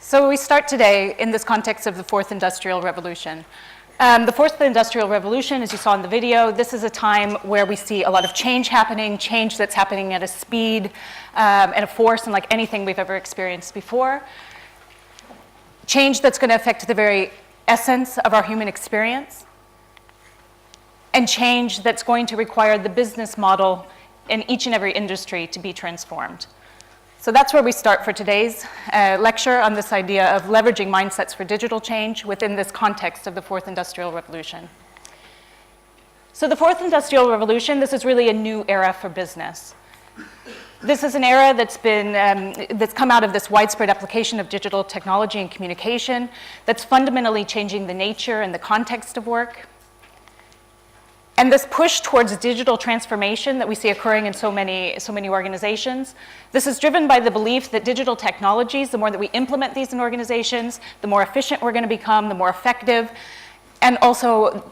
So we start today in this context of the fourth industrial revolution. The fourth industrial revolution, as you saw in the video, this is a time where we see a lot of change happening, change that's happening at a speed and a force unlike anything we've ever experienced before. Change that's going to affect the very essence of our human experience. And change that's going to require the business model in each and every industry to be transformed. So that's where we start for today's lecture on this idea of leveraging mindsets for digital change within this context of the fourth industrial revolution. So the fourth industrial revolution, this is really a new era for business. This is an era that's come out of this widespread application of digital technology and communication that's fundamentally changing the nature and the context of work. And this push towards digital transformation that we see occurring in so many organizations, this is driven by the belief that digital technologies, the more that we implement these in organizations, the more efficient we're going to become, the more effective, and also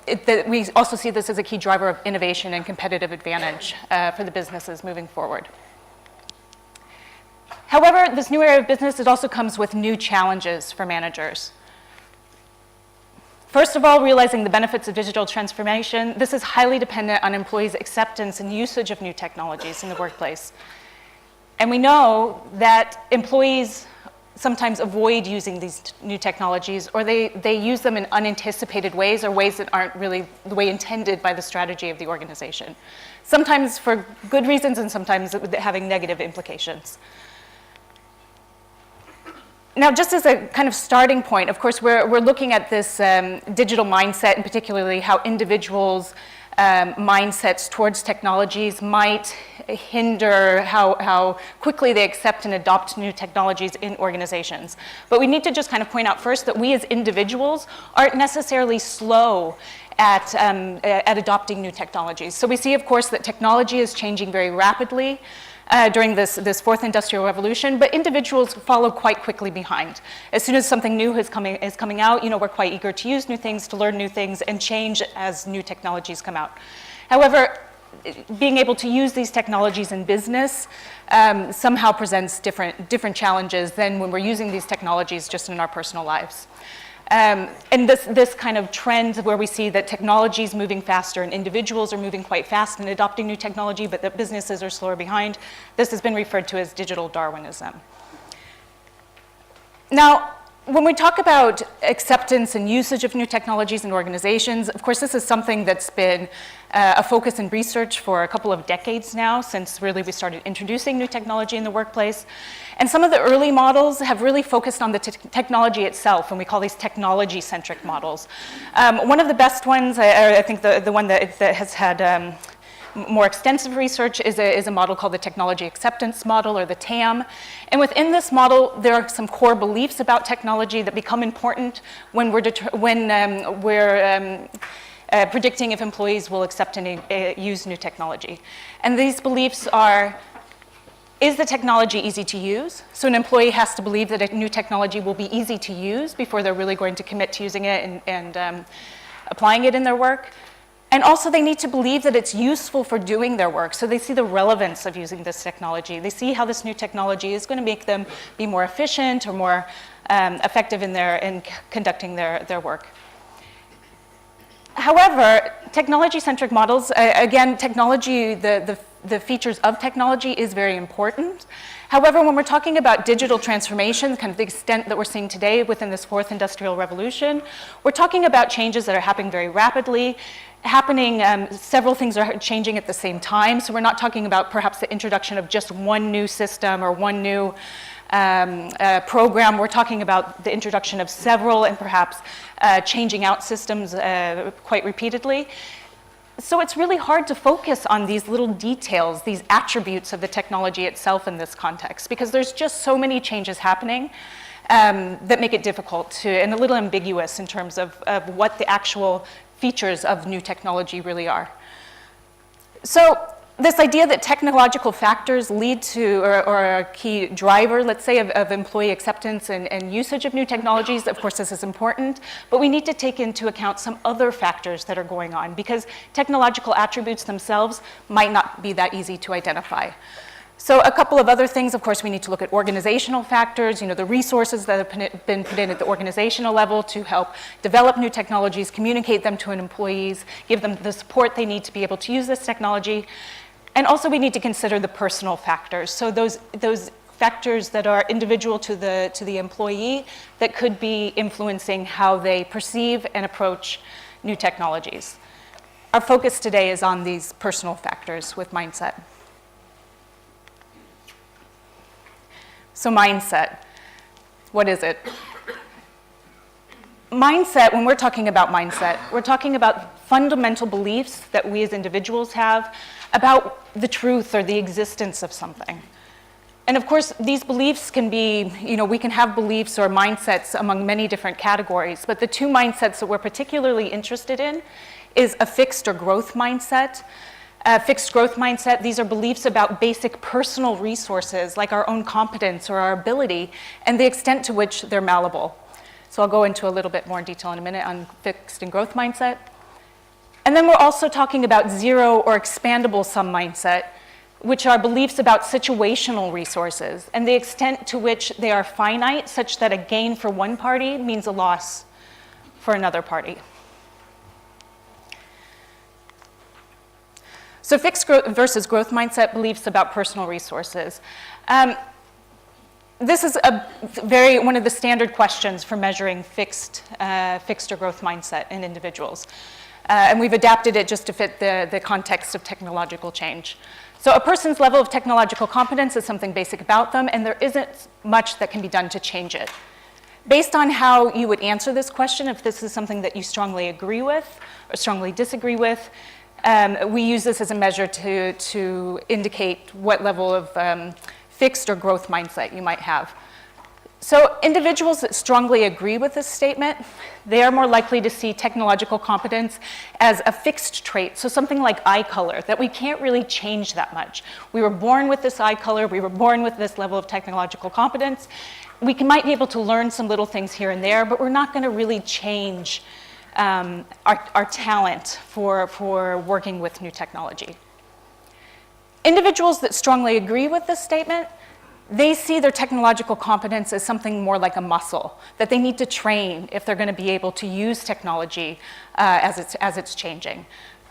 we also see this as a key driver of innovation and competitive advantage for the businesses moving forward. However, this new era of business, it also comes with new challenges for managers. First of all, realizing the benefits of digital transformation, this is highly dependent on employees' acceptance and usage of new technologies in the workplace. And we know that employees sometimes avoid using these new technologies, or they use them in unanticipated ways, or ways that aren't really the way intended by the strategy of the organization. Sometimes for good reasons, and sometimes having negative implications. Now, just as a kind of starting point, of course, we're looking at this digital mindset, and particularly how individuals' mindsets towards technologies might hinder how quickly they accept and adopt new technologies in organizations. But we need to just kind of point out first that we as individuals aren't necessarily slow at adopting new technologies. So we see, of course, that technology is changing very rapidly during this fourth industrial revolution, but individuals follow quite quickly behind. As soon as something new is coming out, we're quite eager to use new things, to learn new things, and change as new technologies come out. However, being able to use these technologies in business somehow presents different challenges than when we're using these technologies just in our personal lives. And this kind of trend where we see that technology is moving faster and individuals are moving quite fast in adopting new technology, but that businesses are slower behind, this has been referred to as digital Darwinism. Now, when we talk about acceptance and usage of new technologies in organizations, of course, this is something that's been a focus in research for a couple of decades now, since really we started introducing new technology in the workplace. And some of the early models have really focused on the technology itself, and we call these technology-centric models. One of the best ones, I think the one that has had more extensive research is a model called the Technology Acceptance Model, or the TAM. And within this model, there are some core beliefs about technology that become important when we're predicting if employees will accept and use new technology. And these beliefs are, is the technology easy to use? So an employee has to believe that a new technology will be easy to use before they're really going to commit to using it and applying it in their work. And also they need to believe that it's useful for doing their work. So they see the relevance of using this technology. They see how this new technology is going to make them be more efficient or more effective in conducting their work. However, technology-centric models, again, technology, the features of technology is very important. However, when we're talking about digital transformation, kind of the extent that we're seeing today within this fourth industrial revolution, we're talking about changes that are happening very rapidly. Several things are changing at the same time. So we're not talking about perhaps the introduction of just one new system or one new program. We're talking about the introduction of several and perhaps changing out systems quite repeatedly. So it's really hard to focus on these little details, these attributes of the technology itself in this context, because there's just so many changes happening that make it difficult and a little ambiguous in terms of what the actual features of new technology really are. So this idea that technological factors lead to, or are a key driver, let's say, of employee acceptance and usage of new technologies, of course this is important, but we need to take into account some other factors that are going on, because technological attributes themselves might not be that easy to identify. So a couple of other things, of course, we need to look at organizational factors, the resources that have been put in at the organizational level to help develop new technologies, communicate them to employees, give them the support they need to be able to use this technology. And also we need to consider the personal factors. So those factors that are individual to the employee that could be influencing how they perceive and approach new technologies. Our focus today is on these personal factors with mindset. So mindset, what is it? Mindset, when we're talking about mindset, we're talking about fundamental beliefs that we as individuals have about the truth or the existence of something. And of course, these beliefs can be, we can have beliefs or mindsets among many different categories, but the two mindsets that we're particularly interested in is a fixed or growth mindset. Fixed growth mindset, these are beliefs about basic personal resources like our own competence or our ability and the extent to which they're malleable. So I'll go into a little bit more detail in a minute on fixed and growth mindset. And then we're also talking about zero or expandable sum mindset, which are beliefs about situational resources and the extent to which they are finite such that a gain for one party means a loss for another party. So fixed growth versus growth mindset beliefs about personal resources. This is one of the standard questions for measuring fixed or growth mindset in individuals. And we've adapted it just to fit the context of technological change. So a person's level of technological competence is something basic about them, and there isn't much that can be done to change it. Based on how you would answer this question, if this is something that you strongly agree with or strongly disagree with, we use this as a measure to indicate what level of fixed or growth mindset you might have. So individuals that strongly agree with this statement, they are more likely to see technological competence as a fixed trait, so something like eye color, that we can't really change that much. We were born with this eye color, we were born with this level of technological competence. We might be able to learn some little things here and there, but we're not going to really change our talent for working with new technology. Individuals that strongly agree with this statement, they see their technological competence as something more like a muscle that they need to train if they're going to be able to use technology as it's changing.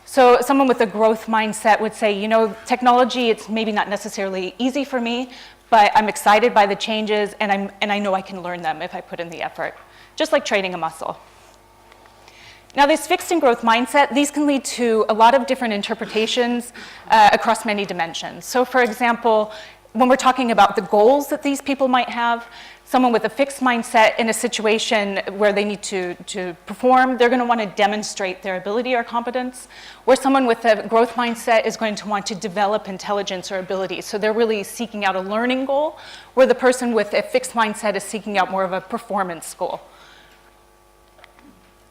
So someone with a growth mindset would say, technology, it's maybe not necessarily easy for me, but I'm excited by the changes and I know I can learn them if I put in the effort, just like training a muscle. Now, this fixed and growth mindset, these can lead to a lot of different interpretations across many dimensions. So for example, when we're talking about the goals that these people might have, someone with a fixed mindset in a situation where they need to perform, they're going to want to demonstrate their ability or competence, where someone with a growth mindset is going to want to develop intelligence or ability. So they're really seeking out a learning goal, where the person with a fixed mindset is seeking out more of a performance goal.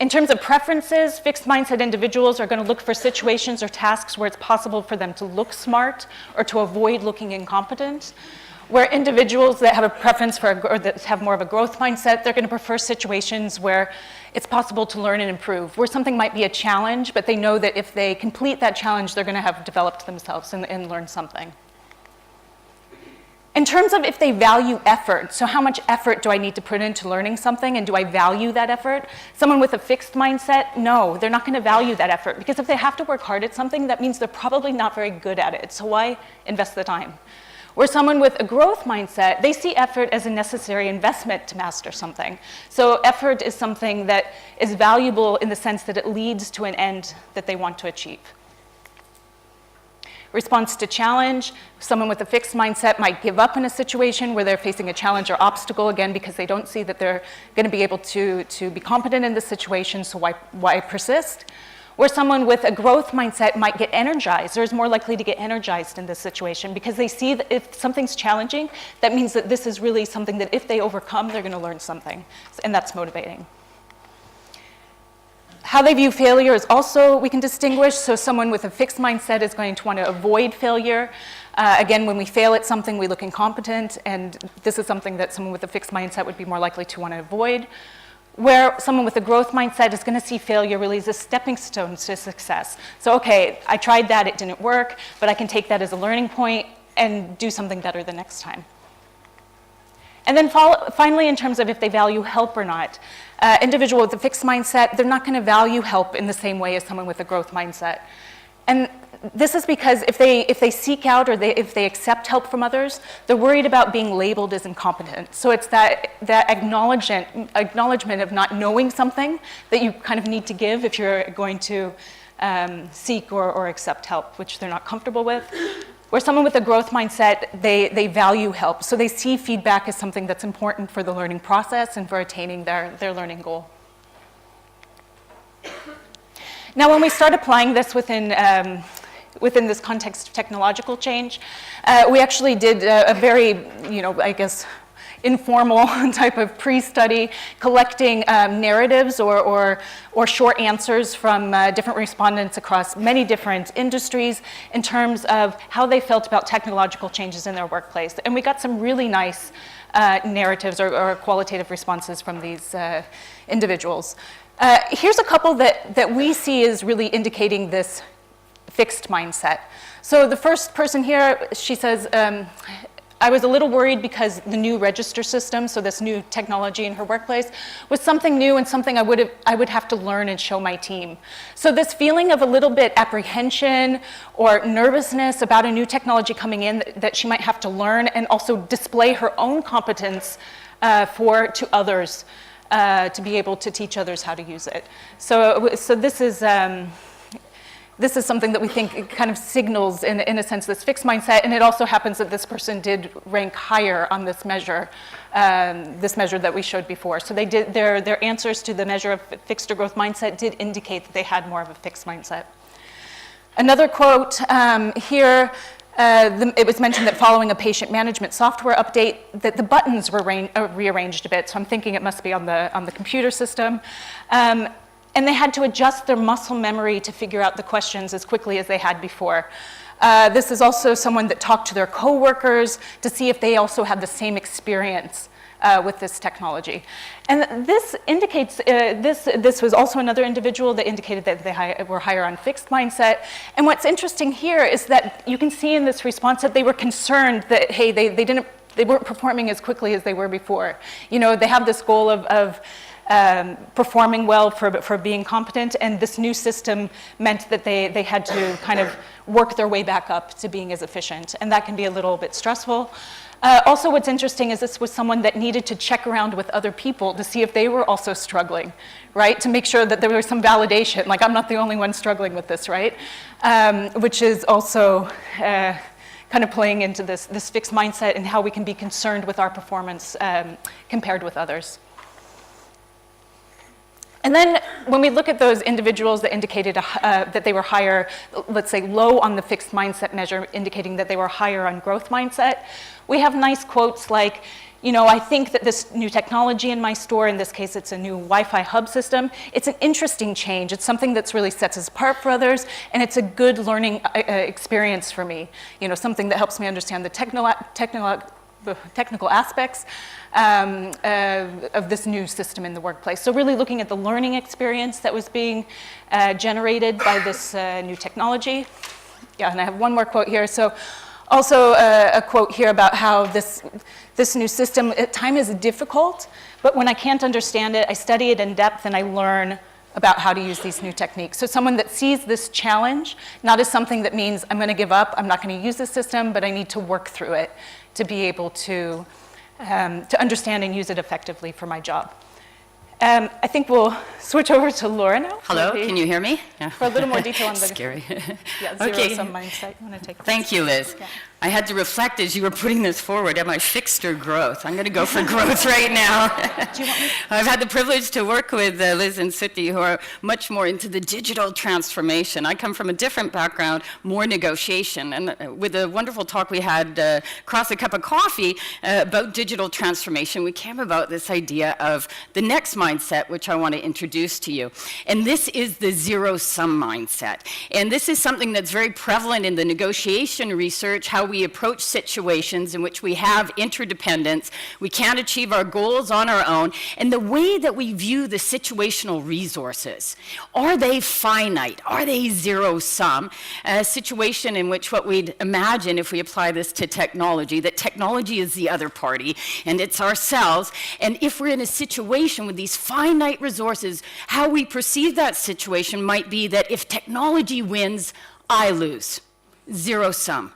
In terms of preferences, fixed mindset individuals are going to look for situations or tasks where it's possible for them to look smart or to avoid looking incompetent. Where individuals that have a preference or that have more of a growth mindset, they're going to prefer situations where it's possible to learn and improve, where something might be a challenge, but they know that if they complete that challenge, they're going to have developed themselves and learned something. In terms of if they value effort, so how much effort do I need to put into learning something, and do I value that effort? Someone with a fixed mindset, no, they're not going to value that effort, because if they have to work hard at something, that means they're probably not very good at it, so why invest the time? Where someone with a growth mindset, they see effort as a necessary investment to master something. So effort is something that is valuable in the sense that it leads to an end that they want to achieve. Response to challenge, someone with a fixed mindset might give up in a situation where they're facing a challenge or obstacle, again, because they don't see that they're going to be able to be competent in the situation, so why persist? Where someone with a growth mindset might get energized, or is more likely to get energized in this situation, because they see that if something's challenging, that means that this is really something that if they overcome, they're going to learn something, and that's motivating. How they view failure is also, we can distinguish. So someone with a fixed mindset is going to want to avoid failure. Again, when we fail at something, we look incompetent, and this is something that someone with a fixed mindset would be more likely to want to avoid. Where someone with a growth mindset is going to see failure really as a stepping stone to success. So, okay, I tried that, it didn't work, but I can take that as a learning point, and do something better the next time. And then finally, in terms of if they value help or not, individual with a fixed mindset, they're not going to value help in the same way as someone with a growth mindset. And this is because if they seek out or if they accept help from others, they're worried about being labeled as incompetent. So it's that acknowledgement of not knowing something that you kind of need to give if you're going to seek or accept help, which they're not comfortable with. Where someone with a growth mindset, they value help. So they see feedback as something that's important for the learning process and for attaining their learning goal. Now, when we start applying this within this context of technological change, we actually did a very, I guess, informal type of pre-study, collecting narratives or short answers from different respondents across many different industries in terms of how they felt about technological changes in their workplace. And we got some really nice narratives or qualitative responses from these individuals. Here's a couple that we see as really indicating this fixed mindset. So the first person here, she says, I was a little worried because the new register system, so this new technology in her workplace, was something new and something I would have to learn and show my team. So this feeling of a little bit apprehension or nervousness about a new technology coming in that she might have to learn and also display her own competence to others, to be able to teach others how to use it. So this is something that we think kind of signals, in a sense, this fixed mindset, and it also happens that this person did rank higher on this measure that we showed before. So they did their answers to the measure of fixed or growth mindset did indicate that they had more of a fixed mindset. Another quote here, it was mentioned that following a patient management software update, that the buttons were rearranged a bit. So I'm thinking it must be on the computer system. And they had to adjust their muscle memory to figure out the questions as quickly as they had before. This is also someone that talked to their coworkers to see if they also had the same experience with this technology. And this indicates, this was also another individual that indicated that they were higher on fixed mindset. And what's interesting here is that you can see in this response that they were concerned that, hey, they weren't performing as quickly as they were before. They have this goal of performing well for being competent, and this new system meant that they had to kind of work their way back up to being as efficient, and that can be a little bit stressful. Also, what's interesting is this was someone that needed to check around with other people to see if they were also struggling, right? To make sure that there was some validation, like I'm not the only one struggling with this, right? Which is also kind of playing into this fixed mindset and how we can be concerned with our performance compared with others. And then when we look at those individuals that indicated that they were higher, let's say low on the fixed mindset measure, indicating that they were higher on growth mindset, we have nice quotes like, I think that this new technology in my store, in this case it's a new Wi-Fi hub system, it's an interesting change. It's something that's really sets us apart for others, and it's a good learning experience for me. Something that helps me understand the technical aspects of this new system in the workplace. So really looking at the learning experience that was being generated by this new technology. Yeah, and I have one more quote here. So also a quote here about how this new system at times is difficult, but when I can't understand it, I study it in depth and I learn about how to use these new techniques. So someone that sees this challenge not as something that means I'm going to give up, I'm not going to use this system, but I need to work through it to be able to understand and use it effectively for my job. I think we'll switch over to Laura now. Hello, can you hear me? Yeah. For a little more detail on the scary. zero-sum mindset. You want to take this? Thank you, Liz. Yeah. I had to reflect as you were putting this forward. Am I fixed or growth? I'm going to go for growth right now. Do you want me? I've had the privilege to work with Liz and Suti, who are much more into the digital transformation. I come from a different background, more negotiation. And with a wonderful talk we had across a cup of coffee about digital transformation, we came about this idea of the next mindset, which I want to introduce to you. And this is the zero-sum mindset. And this is something that's very prevalent in the negotiation research, how we we approach situations in which we have interdependence, we can't achieve our goals on our own, and the way that we view the situational resources. Are they finite? Are they zero-sum? A situation in which what we'd imagine if we apply this to technology, that technology is the other party, and it's ourselves, and if we're in a situation with these finite resources, how we perceive that situation might be that if technology wins, I lose. Zero sum.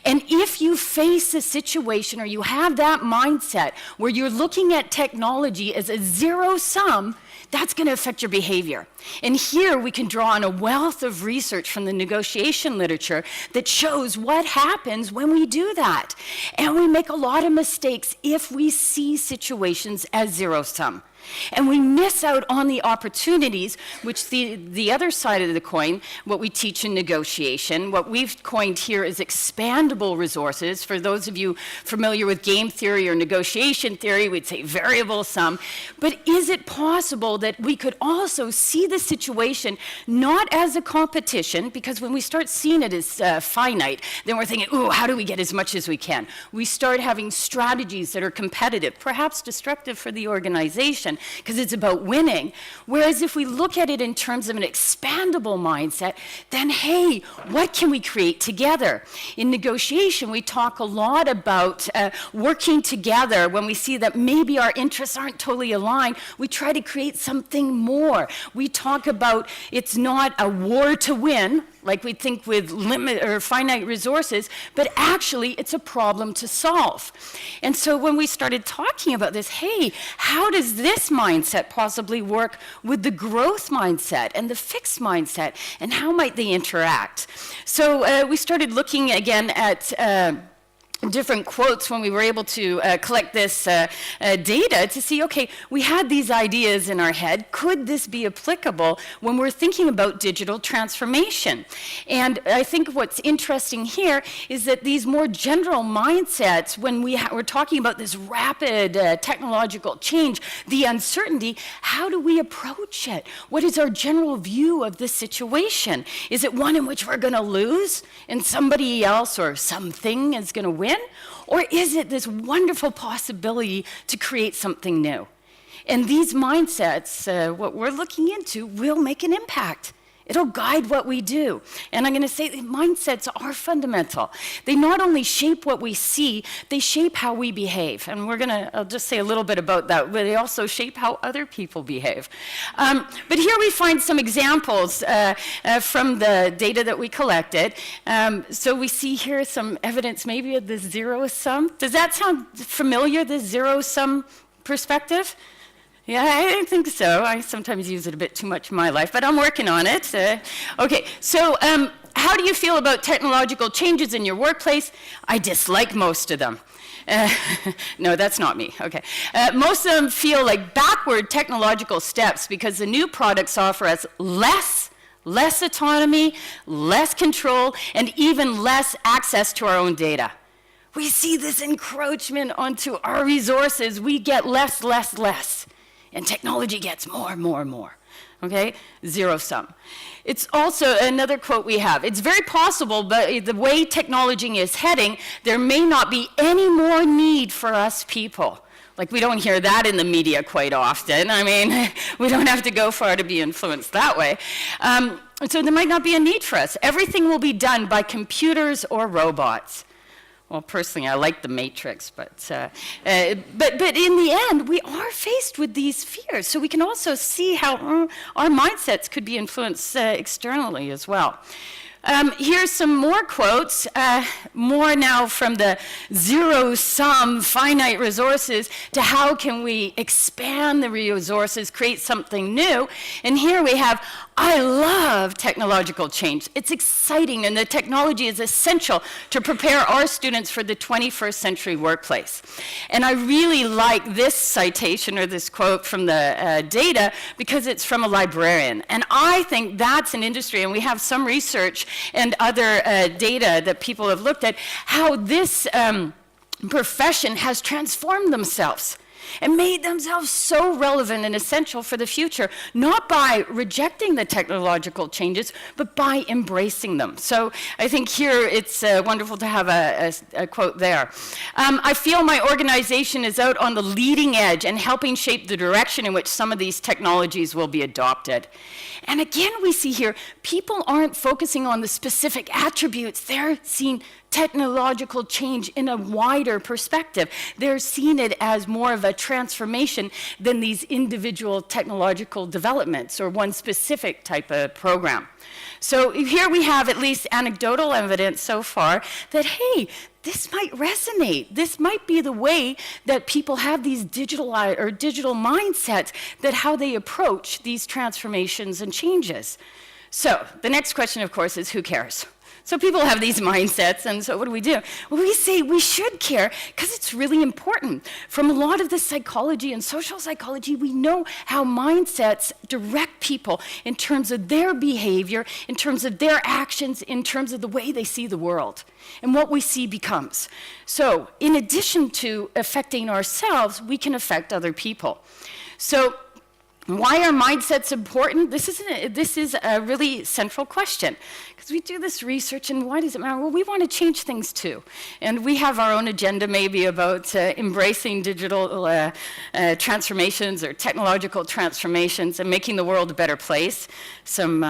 And if you face a situation or you have that mindset where you're looking at technology as a zero sum, that's going to affect your behavior. And here we can draw on a wealth of research from the negotiation literature that shows what happens when we do that. And we make a lot of mistakes if we see situations as zero sum. And we miss out on the opportunities, which the other side of the coin, what we teach in negotiation, what we've coined here is expandable resources. For those of you familiar with game theory or negotiation theory, we'd say variable sum. But is it possible that we could also see the situation not as a competition, because when we start seeing it as finite, then we're thinking, ooh, how do we get as much as we can? We start having strategies that are competitive, perhaps destructive for the organization, because it's about winning. Whereas if we look at it in terms of an expandable mindset, then hey, what can we create together? In negotiation, we talk a lot about working together. When we see that maybe our interests aren't totally aligned, we try to create something more. We talk about it's not a war to win, like we think with limit or finite resources, but actually it's a problem to solve. And so when we started talking about this, hey, how does this mindset possibly work with the growth mindset and the fixed mindset, and how might they interact? So we started looking again at different quotes when we were able to collect this data to see, okay, we had these ideas in our head. Could this be applicable when we're thinking about digital transformation? And I think what's interesting here is that these more general mindsets, when we're talking about this rapid technological change, the uncertainty, how do we approach it? What is our general view of this situation? Is it one in which we're going to lose and somebody else or something is going to win? Or is it this wonderful possibility to create something new? And these mindsets, what we're looking into, will make an impact. It'll guide what we do. And I'm going to say that mindsets are fundamental. They not only shape what we see, they shape how we behave. And I'll just say a little bit about that, but they also shape how other people behave. But here we find some examples from the data that we collected. So we see here some evidence maybe of the zero sum. Does that sound familiar, the zero sum perspective? Yeah, I think so. I sometimes use it a bit too much in my life, but I'm working on it. Okay, so how do you feel about technological changes in your workplace? I dislike most of them. No, that's not me. Okay. Most of them feel like backward technological steps because the new products offer us less autonomy, less control, and even less access to our own data. We see this encroachment onto our resources. We get less. And technology gets more. Okay? Zero sum. It's also another quote we have. It's very possible, but the way technology is heading, there may not be any more need for us people. Like, we don't hear that in the media quite often. I mean, we don't have to go far to be influenced that way. So there might not be a need for us. Everything will be done by computers or robots. Well, personally, I like the Matrix, but in the end, we are faced with these fears. So we can also see how our mindsets could be influenced externally as well. Here's some more quotes, more now from the zero-sum finite resources to how can we expand the resources, create something new. And here we have, I love technological change. It's exciting, and the technology is essential to prepare our students for the 21st century workplace. And I really like this citation or this quote from the data because it's from a librarian. And I think that's an industry, and we have some research and other data that people have looked at, how this profession has transformed themselves. and made themselves so relevant and essential for the future, not by rejecting the technological changes, but by embracing them. So I think here it's wonderful to have a quote there. I feel my organization is out on the leading edge and helping shape the direction in which some of these technologies will be adopted. And again, we see here, people aren't focusing on the specific attributes. They're seeing technological change in a wider perspective. They're seeing it as more of a transformation than these individual technological developments or one specific type of program. So here we have at least anecdotal evidence so far that, hey, this might resonate. This might be the way that people have these digital mindsets, that how they approach these transformations and changes. So the next question, of course, is who cares? So people have these mindsets, and so what do? Well, we say we should care because it's really important. From a lot of the psychology and social psychology, we know how mindsets direct people in terms of their behavior, in terms of their actions, in terms of the way they see the world, and what we see becomes. So in addition to affecting ourselves, we can affect other people. So why are mindsets important? This is a really central question. Because we do this research, and why does it matter? Well, we want to change things too. And we have our own agenda maybe about embracing digital transformations or technological transformations and making the world a better place. Some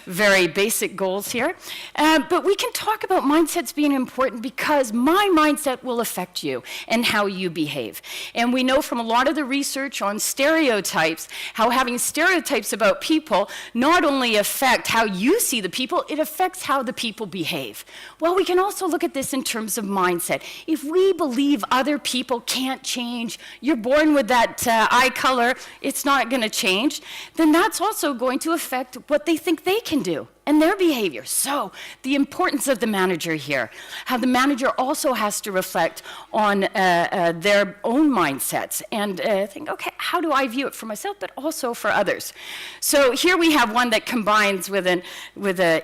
very basic goals here. But we can talk about mindsets being important because my mindset will affect you and how you behave. And we know from a lot of the research on stereotypes, how having stereotypes about people not only affect how you see the people, it affects how the people behave. Well, we can also look at this in terms of mindset. If we believe other people can't change, you're born with that eye color, it's not going to change, then that's also going to affect what they think they can do and their behavior. So the importance of the manager here, how the manager also has to reflect on their own mindsets and think, okay, how do I view it for myself, but also for others? So here we have one that combines with an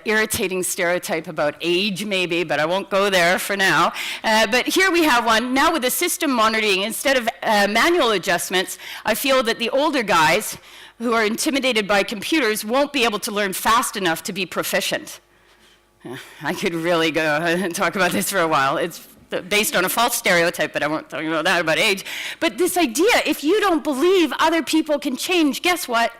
irritating stereotype about age maybe, but I won't go there for now. But here we have one, now with the system monitoring, instead of manual adjustments, I feel that the older guys who are intimidated by computers won't be able to learn fast enough to be proficient. I could really go and talk about this for a while. It's based on a false stereotype, but I won't talk about that about age. But this idea, if you don't believe other people can change, guess what?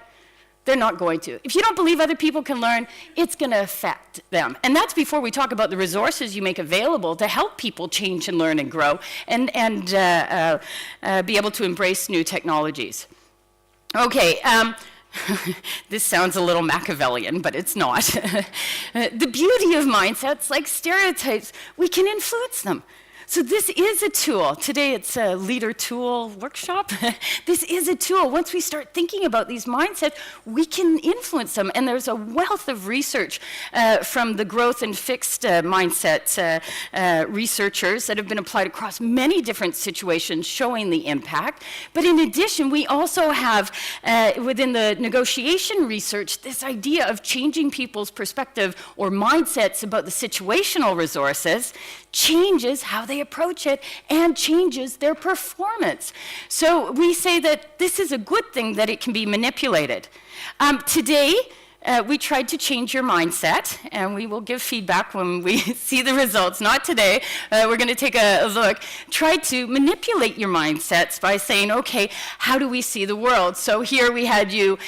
They're not going to. If you don't believe other people can learn, it's going to affect them. And that's before we talk about the resources you make available to help people change and learn and grow and be able to embrace new technologies. Okay, this sounds a little Machiavellian, but it's not. The beauty of mindsets, like stereotypes, we can influence them. So this is a tool. Today it's a leader tool workshop. This is a tool. Once we start thinking about these mindsets, we can influence them. And there's a wealth of research from the growth and fixed mindset researchers that have been applied across many different situations showing the impact. But in addition, we also have within the negotiation research this idea of changing people's perspective or mindsets about the situational resources changes how they approach it and changes their performance. So we say that this is a good thing that it can be manipulated. Today, we tried to change your mindset, and we will give feedback when we see the results. Not today. We're going to take a look. Try to manipulate your mindsets by saying, okay, how do we see the world? So here we had you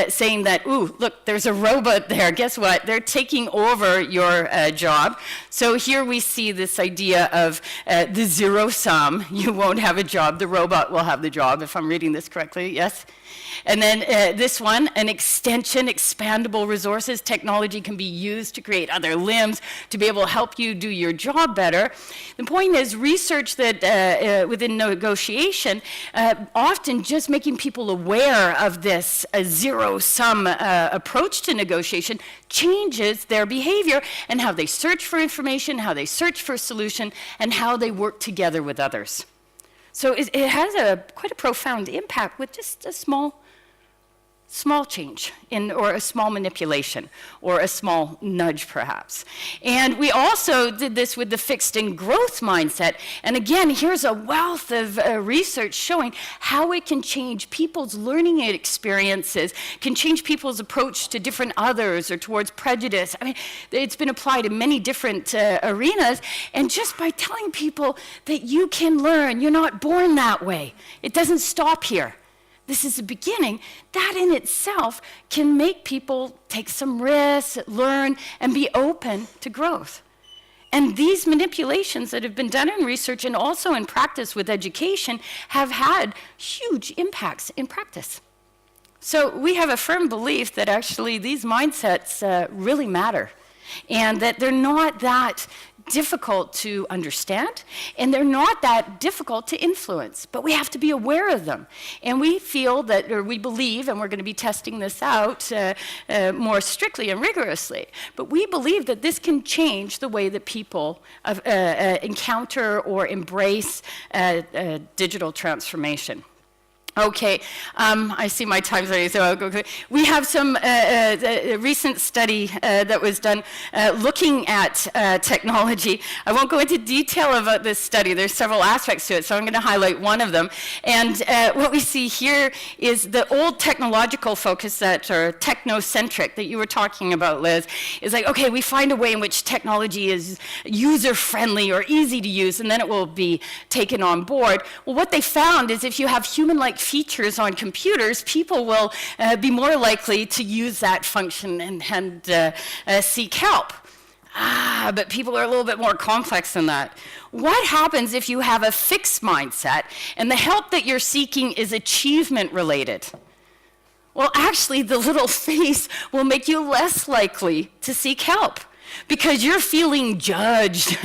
saying that, ooh, look, there's a robot there. Guess what? They're taking over your job. So here we see this idea of the zero sum. You won't have a job. The robot will have the job, if I'm reading this correctly. Yes? And then this one, an extension, expandable resources. Technology can be used to create other limbs to be able to help you do your job better. The point is research that within negotiation, often just making people aware of this zero-sum approach to negotiation changes their behavior and how they search for information, how they search for a solution, and how they work together with others. So it has quite a profound impact with just a small small change or a small manipulation or a small nudge perhaps. And we also did this with the fixed and growth mindset. And again, here's a wealth of research showing how it can change people's learning experiences, can change people's approach to different others or towards prejudice. I mean, it's been applied in many different arenas. And just by telling people that you can learn, you're not born that way. It doesn't stop here. This is the beginning. That in itself can make people take some risks, learn, and be open to growth. And these manipulations that have been done in research and also in practice with education have had huge impacts in practice. So we have a firm belief that actually these mindsets really matter, and that they're not that difficult to understand, and they're not that difficult to influence, but we have to be aware of them. And we feel that, or we believe, and we're going to be testing this out more strictly and rigorously, but we believe that this can change the way that people encounter or embrace digital transformation. Okay, I see my time's ready, so I'll go quick. We have some recent study that was done looking at technology. I won't go into detail about this study. There's several aspects to it, so I'm going to highlight one of them. And what we see here is the old technological focus or technocentric that you were talking about, Liz, is like, okay, we find a way in which technology is user-friendly or easy to use, and then it will be taken on board. Well, what they found is if you have human-like features on computers, people will be more likely to use that function and seek help. But people are a little bit more complex than that. What happens if you have a fixed mindset and the help that you're seeking is achievement related? Well, actually, the little face will make you less likely to seek help, because you're feeling judged.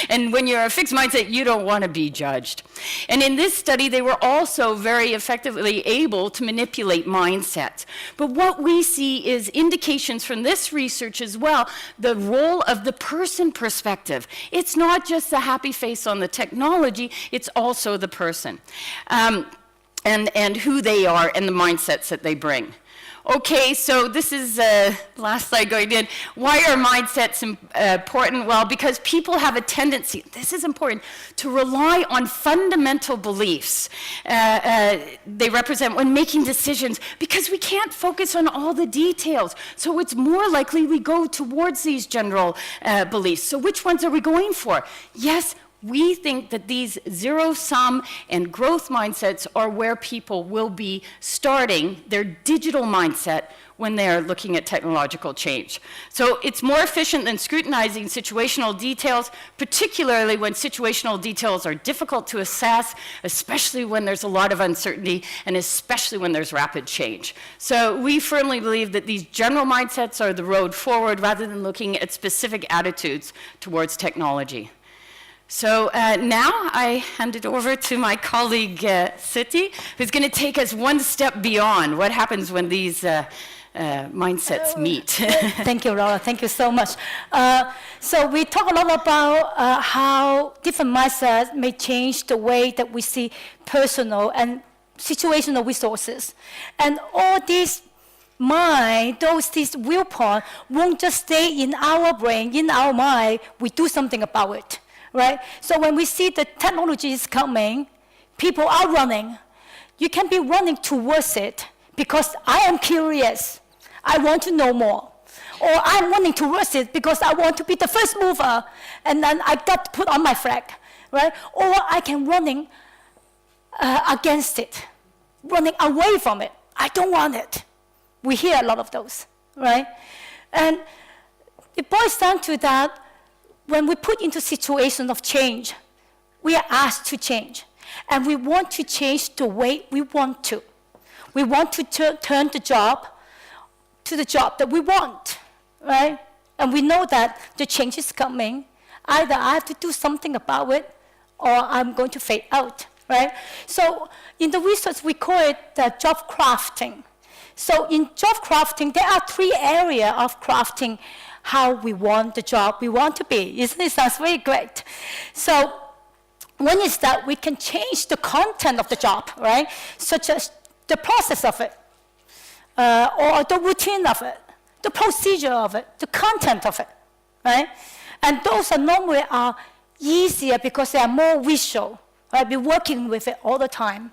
And when you're a fixed mindset, you don't want to be judged. And in this study, they were also very effectively able to manipulate mindsets. But what we see is indications from this research as well, the role of the person perspective. It's not just the happy face on the technology, it's also the person. And who they are and the mindsets that they bring. Okay, so this is the last slide going in. Why are mindsets important? Well, because people have a tendency, this is important, to rely on fundamental beliefs they represent when making decisions, because we can't focus on all the details. So it's more likely we go towards these general beliefs. So which ones are we going for? Yes, we think that these zero-sum and growth mindsets are where people will be starting their digital mindset when they're looking at technological change. So it's more efficient than scrutinizing situational details, particularly when situational details are difficult to assess, especially when there's a lot of uncertainty, and especially when there's rapid change. So we firmly believe that these general mindsets are the road forward rather than looking at specific attitudes towards technology. So now I hand it over to my colleague, Siti, who's going to take us one step beyond what happens when these mindsets meet. Thank you, Laura. Thank you so much. So we talk a lot about how different mindsets may change the way that we see personal and situational resources. And all these these viewpoints won't just stay in our brain, in our mind. We do something about it. Right? So when we see the technology is coming, people are running. You can be running towards it because I am curious. I want to know more. Or I'm running towards it because I want to be the first mover, and then I got to put on my flag. Right? Or I can running against it, running away from it. I don't want it. We hear a lot of those. Right? And it boils down to that. When we put into situation of change, we are asked to change. And we want to change the way we want to. We want to turn the job to the job that we want, right? And we know that the change is coming. Either I have to do something about it, or I'm going to fade out, right? So in the research, we call it the job crafting. So in job crafting, there are 3 areas of crafting how we want the job we want to be. Isn't it? Sounds very great. So one is that we can change the content of the job, right? Such as the process of it. or the routine of it, the procedure of it, the content of it, right? And those are normally are easier because they are more visual, right? We're working with it all the time.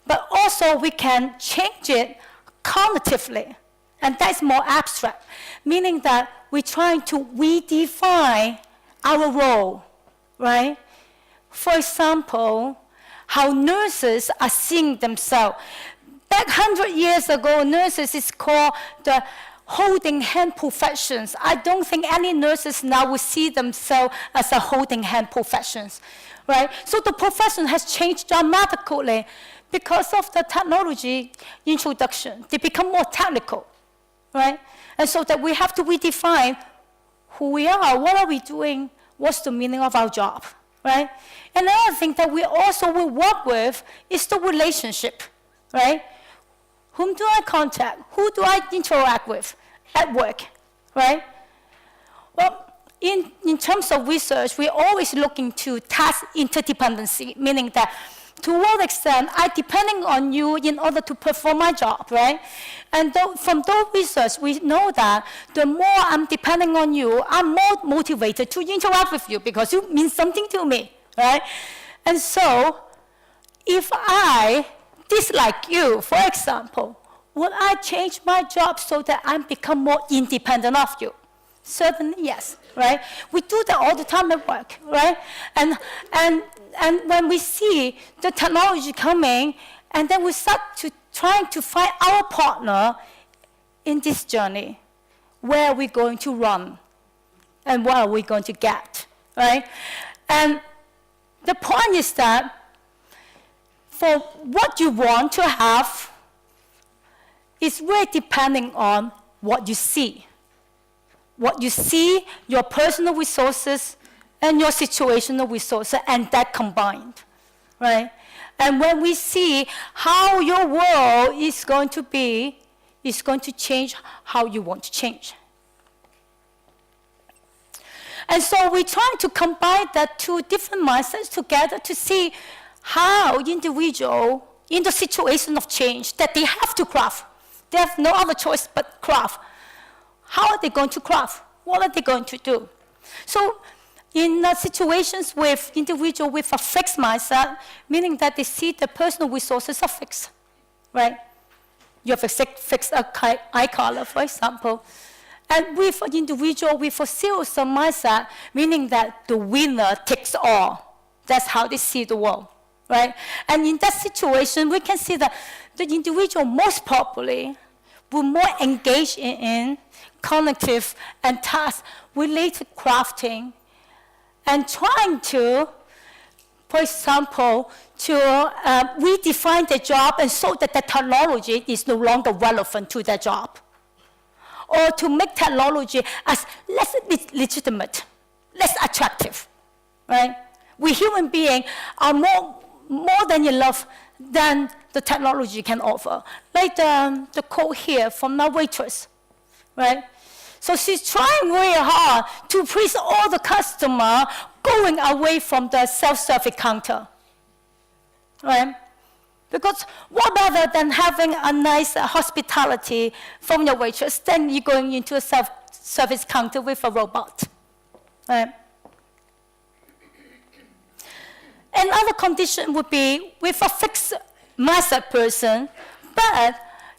But also we can change it cognitively, and that's more abstract, meaning that we're trying to redefine our role, right? For example, how nurses are seeing themselves. Back 100 years ago, nurses is called the holding hand professions. I don't think any nurses now will see themselves as a holding hand professions, right? So the profession has changed dramatically because of the technology introduction. They become more technical, right? And so that we have to redefine who we are, what are we doing, what's the meaning of our job, right? Another thing that we also will work with is the relationship, right? Whom do I contact? Who do I interact with at work, right? Well, in terms of research, we're always looking to task interdependency, meaning that to what extent I'm depending on you in order to perform my job, right? And from those research, we know that the more I'm depending on you, I'm more motivated to interact with you because you mean something to me, right? And so, if I dislike you, for example, would I change my job so that I become more independent of you? Certainly, yes, right? We do that all the time at work, right? And when we see the technology coming, and then we start to trying to find our partner in this journey, where are we going to run, and what are we going to get, right? And the point is that for what you want to have, it's really depending on what you see. What you see, your personal resources, and your situational resources, and that combined, right? And when we see how your world is going to be, it's going to change how you want to change. And so we're trying to combine that two different mindsets together to see how individual, in the situation of change that they have to craft, they have no other choice but craft. How are they going to craft? What are they going to do? So in situations with individuals with a fixed mindset, meaning that they see the personal resources are fixed, right? You have a fixed eye color, for example. And with an individual with a zero-sum mindset, meaning that the winner takes all. That's how they see the world, right? And in that situation, we can see that the individual most probably will more engage in cognitive and task-related crafting and trying to, for example, to redefine the job and so that the technology is no longer relevant to their job. Or to make technology as less legitimate, less attractive, right? We human beings are more than enough than the technology can offer. Like the quote here from our waitress, right? So she's trying really hard to please all the customer going away from the self-service counter, right? Because what better than having a nice hospitality from your waitress than you going into a self-service counter with a robot, right? Another condition would be with a fixed mindset person, but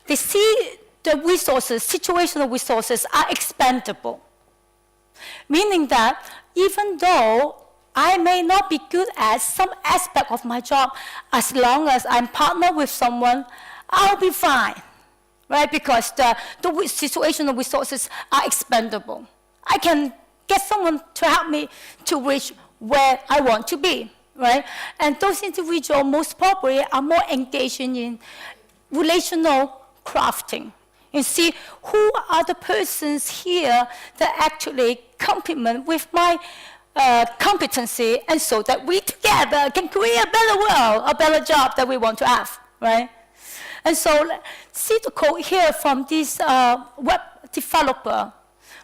they see the resources, situational resources, are expandable. Meaning that even though I may not be good at some aspect of my job, as long as I'm partnered with someone, I'll be fine, right? Because the situational resources are expandable. I can get someone to help me to reach where I want to be, right? And those individuals most probably are more engaged in relational crafting. You see, who are the persons here that actually complement with my competency, and so that we together can create a better world, a better job that we want to have, right? And so, see the quote here from this web developer,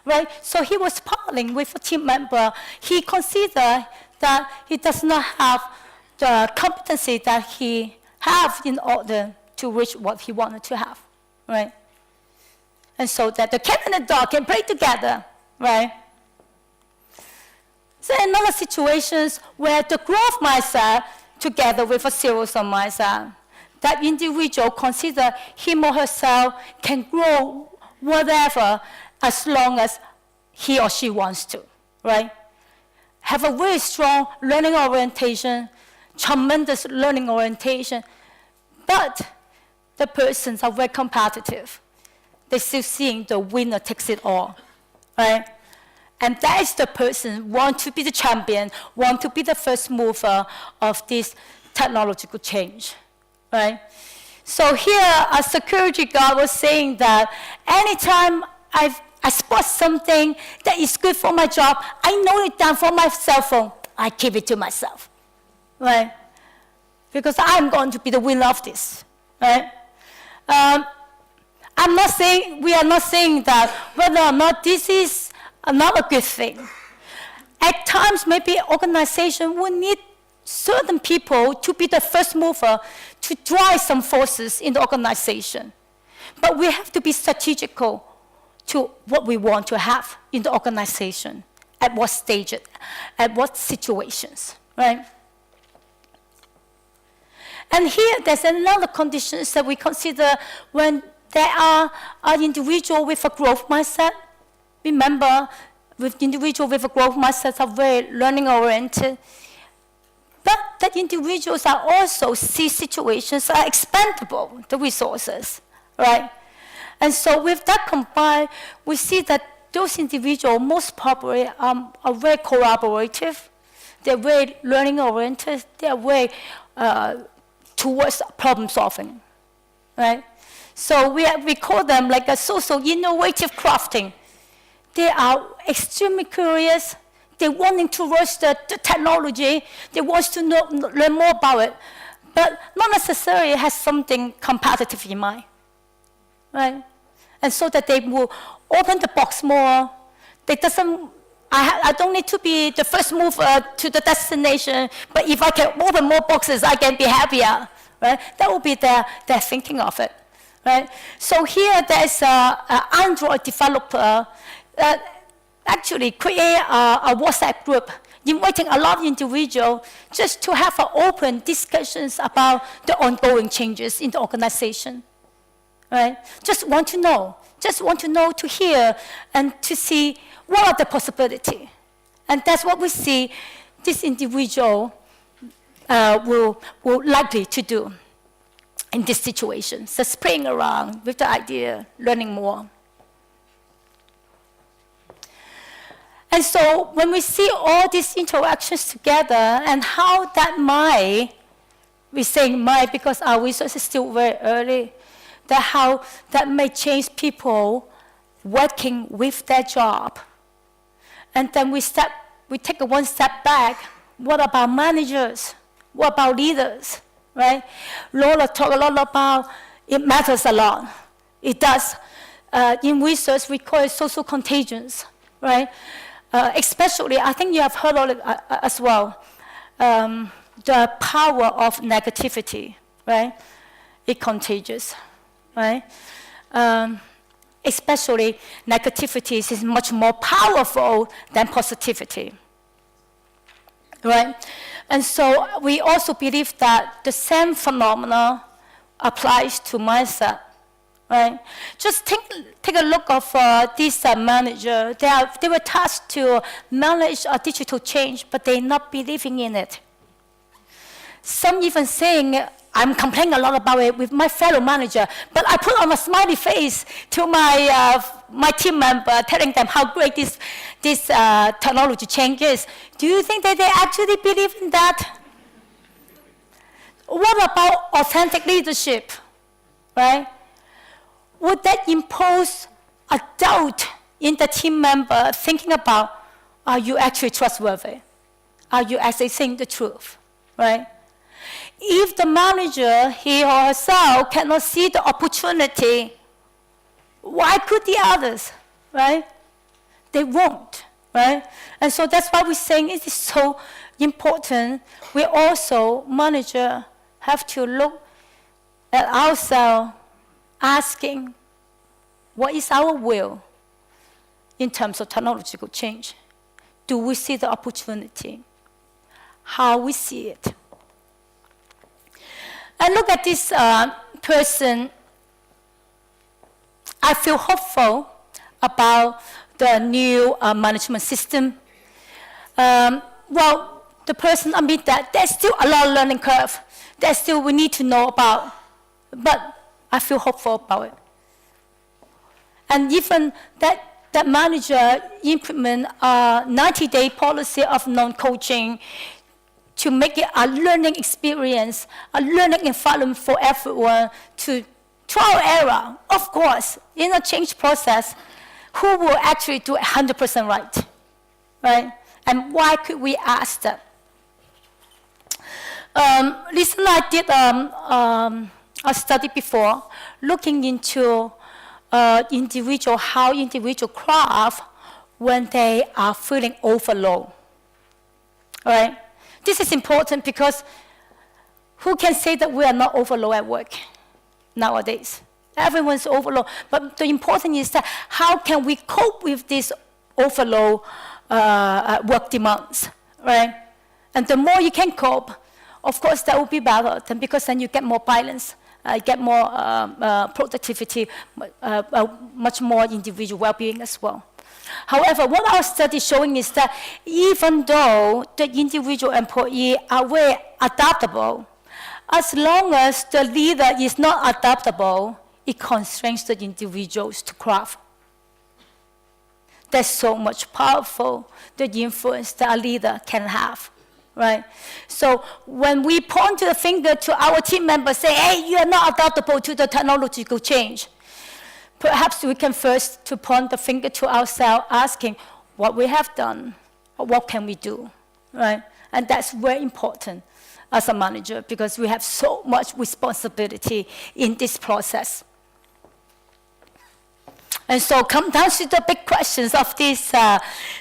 right? So he was partnering with a team member. He considered that he does not have the competency that he have in order to reach what he wanted to have, right? And so that the cat and the dog can play together, right? So another situations where the growth mindset together with a zero-sum mindset, that individual consider him or herself can grow whatever as long as he or she wants to, right? Have a very strong learning orientation, tremendous learning orientation, but the persons are very competitive. They're still seeing the winner takes it all, right? And that is the person want to be the champion, want to be the first mover of this technological change, right? So here, a security guard was saying that anytime I spot something that is good for my job, I note it down for my cell phone, I keep it to myself, right? Because I'm going to be the winner of this, right? We are not saying that whether or not this is not a good thing. At times, maybe organization will need certain people to be the first mover to drive some forces in the organization. But we have to be strategical to what we want to have in the organization, at what stage, at what situations, right? And here, there's another condition that we consider when there are an individual with a growth mindset. Remember, with individual with a growth mindset are very learning-oriented. But that individuals are also see situations are expandable, the resources, right? And so with that combined, we see that those individuals most probably are very collaborative. They're very learning-oriented. They're very towards problem solving, right? So we call them like a social innovative crafting. They are extremely curious. They're wanting to rush the technology. They want to learn more about it, but not necessarily has something competitive in mind, right? And so that they will open the box more. I don't need to be the first mover to the destination, but if I can open more boxes, I can be happier, right? That will be their thinking of it, right? So here there's an Android developer that actually create a WhatsApp group, inviting a lot of individuals just to have open discussions about the ongoing changes in the organization, right? Just want to know, to hear, and to see what are the possibilities. And that's what we see this individual will likely to do in this situation. So playing around with the idea, learning more. And so when we see all these interactions together and how that might, we're saying might because our research is still very early, that how that may change people working with their job. And then we take one step back. What about managers? What about leaders, right? Lola talked a lot about it matters a lot. It does. In research, we call it social contagions, right? Especially, I think you have heard of it as well, the power of negativity, right? It's contagious, right? Especially negativity is much more powerful than positivity, right? And so we also believe that the same phenomena applies to mindset, right? Just take a look of this manager. They were tasked to manage a digital change, but they're not believing in it. Some even saying, I'm complaining a lot about it with my fellow manager, but I put on a smiley face to my team member, telling them how great this technology change is. Do you think that they actually believe in that? What about authentic leadership, right? Would that impose a doubt in the team member thinking about, are you actually trustworthy? Are you actually saying the truth, right? If the manager, he or herself, cannot see the opportunity, why could the others, right? They won't, right? And so that's why we're saying it is so important. We also, manager, have to look at ourselves, asking, What is our will in terms of technological change? Do we see the opportunity? How we see it? And look at this person. I feel hopeful about the new management system. Well, the person admits that there's still a lot of learning curve. There's still we need to know about. But I feel hopeful about it. And even that manager implement a 90-day policy of non-coaching to make it a learning experience, a learning environment for everyone to trial error. Of course, in a change process, who will actually do 100% right? And why could we ask that? Lisa and I did a study before looking into how individual craft when they are feeling overload. All right? This is important because who can say that we are not overload at work nowadays? Everyone's overload. But the important is that how can we cope with this overload work demands, right? And the more you can cope, of course, that will be better, because then you get more balance, get more productivity, much more individual well-being as well. However, what our study is showing is that even though the individual employee are very adaptable, as long as the leader is not adaptable, it constrains the individuals to craft. There's so much powerful the influence that a leader can have, right? So when we point the finger to our team members, say, hey, you are not adaptable to the technological change, perhaps we can first to point the finger to ourselves, asking what we have done, or what can we do, right? And that's very important as a manager, because we have so much responsibility in this process. And so come down to the big questions of this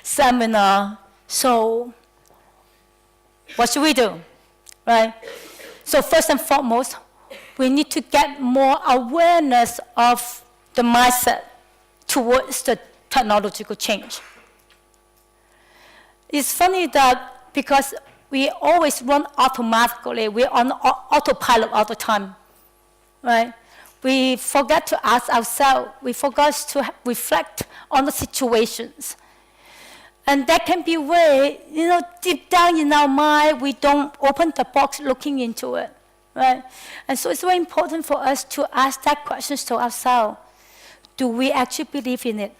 seminar. So what should we do, right? So first and foremost, we need to get more awareness of the mindset towards the technological change. It's funny that because we always run automatically, we're on autopilot all the time, right? We forget to ask ourselves, we forget to reflect on the situations. And that can be where, deep down in our mind, we don't open the box looking into it, right? And so it's very important for us to ask that question to ourselves. Do we actually believe in it?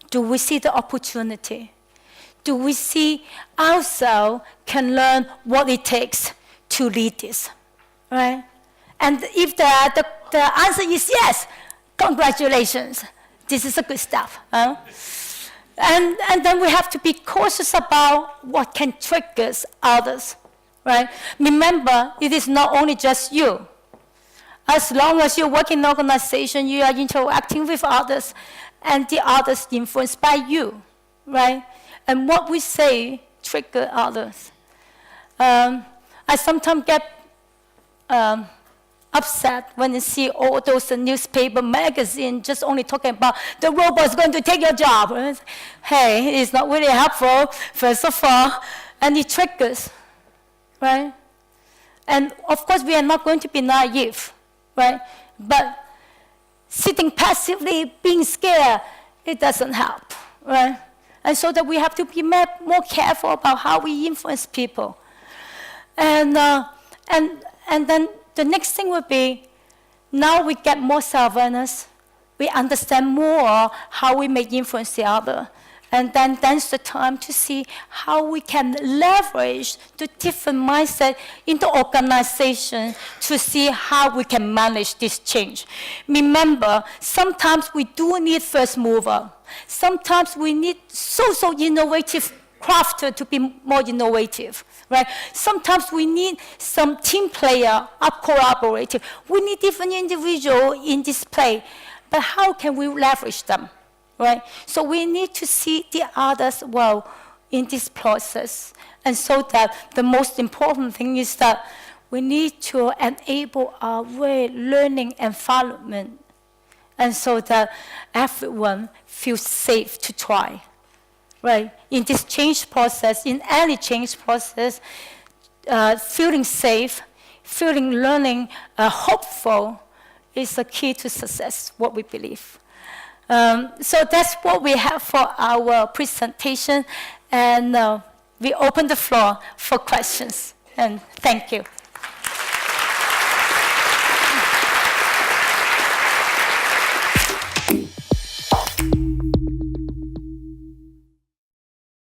Do we see the opportunity? Do we see ourselves can learn what it takes to lead this, right? And if the answer is yes, congratulations. This is a good stuff. Huh? And then we have to be cautious about what can trigger others, right? Remember, it is not only just you. As long as you work in an organization, you are interacting with others, and the others influenced by you, right? And what we say trigger others. I sometimes get upset when I see all those newspaper magazines just only talking about the robot's going to take your job. Hey, it's not really helpful, first of all, and it triggers, right? And of course, we are not going to be naive, right? But sitting passively, being scared, it doesn't help, right? And so that we have to be more careful about how we influence people. And then the next thing would be, now we get more self-awareness, we understand more how we may influence the other. And then that's the time to see how we can leverage the different mindset in the organization to see how we can manage this change. Remember, sometimes we do need first mover. Sometimes we need so innovative crafter to be more innovative, right? Sometimes we need some team player up collaborative. We need different individuals in this play, but how can we leverage them, right? So we need to see the others well in this process. And so that the most important thing is that we need to enable our way learning environment and so that everyone feels safe to try, right? In this change process, in any change process, feeling safe, feeling learning hopeful is the key to success, what we believe. So that's what we have for our presentation, and we open the floor for questions, and thank you.